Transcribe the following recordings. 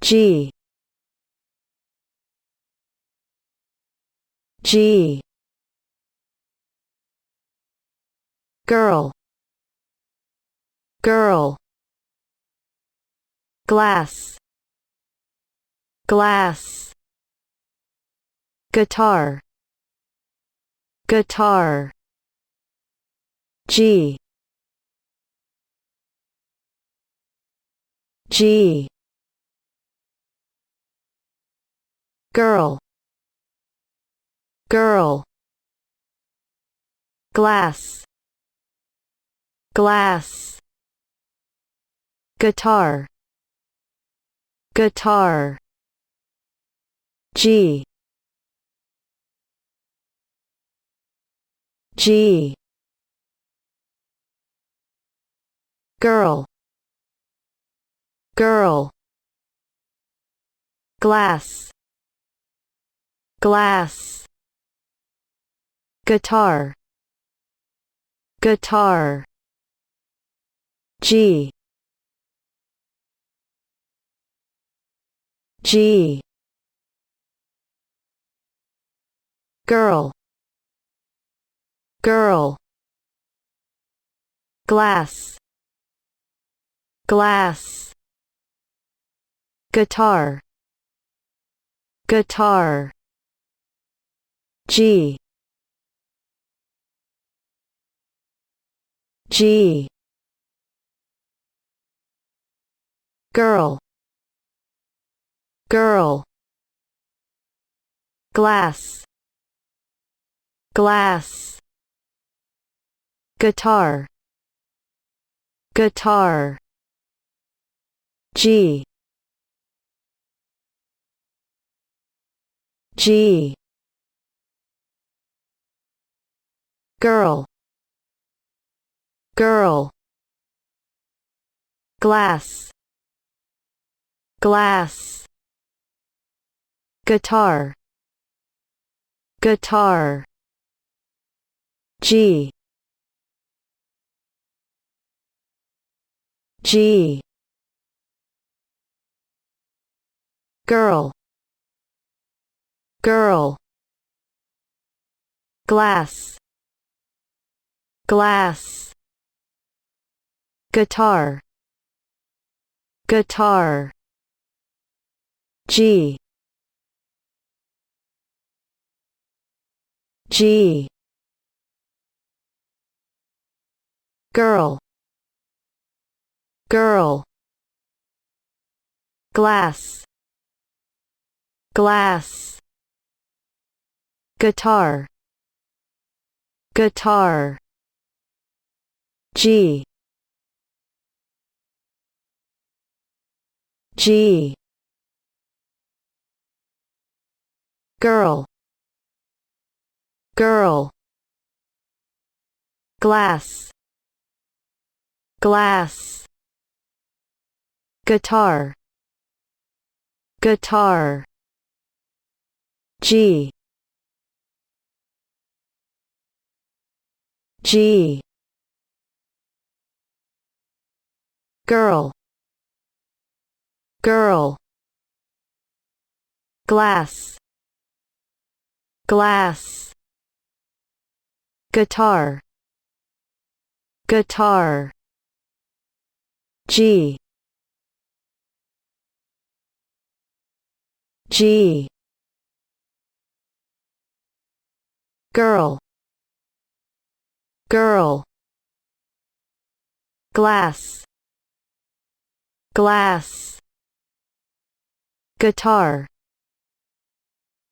G G girl girl glass glass guitar guitar G G girl girl glass glass guitar guitar G G girl girl glass glass guitar guitar G G girl girl glass glass guitar guitar G G girl girl glass glass guitar guitar G G girl girl glass glass guitar guitar G G girl girl glass glass guitar guitar G G girl girl glass glass guitar guitar G G girl girl glass glass guitar guitar G G girl girl glass glass guitar guitar G G girl girl glass glass guitar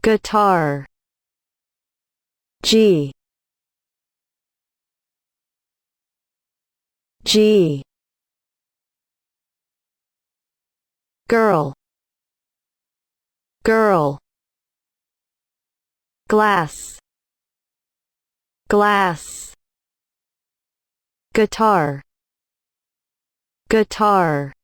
guitar G G girl girl glass glass guitar guitar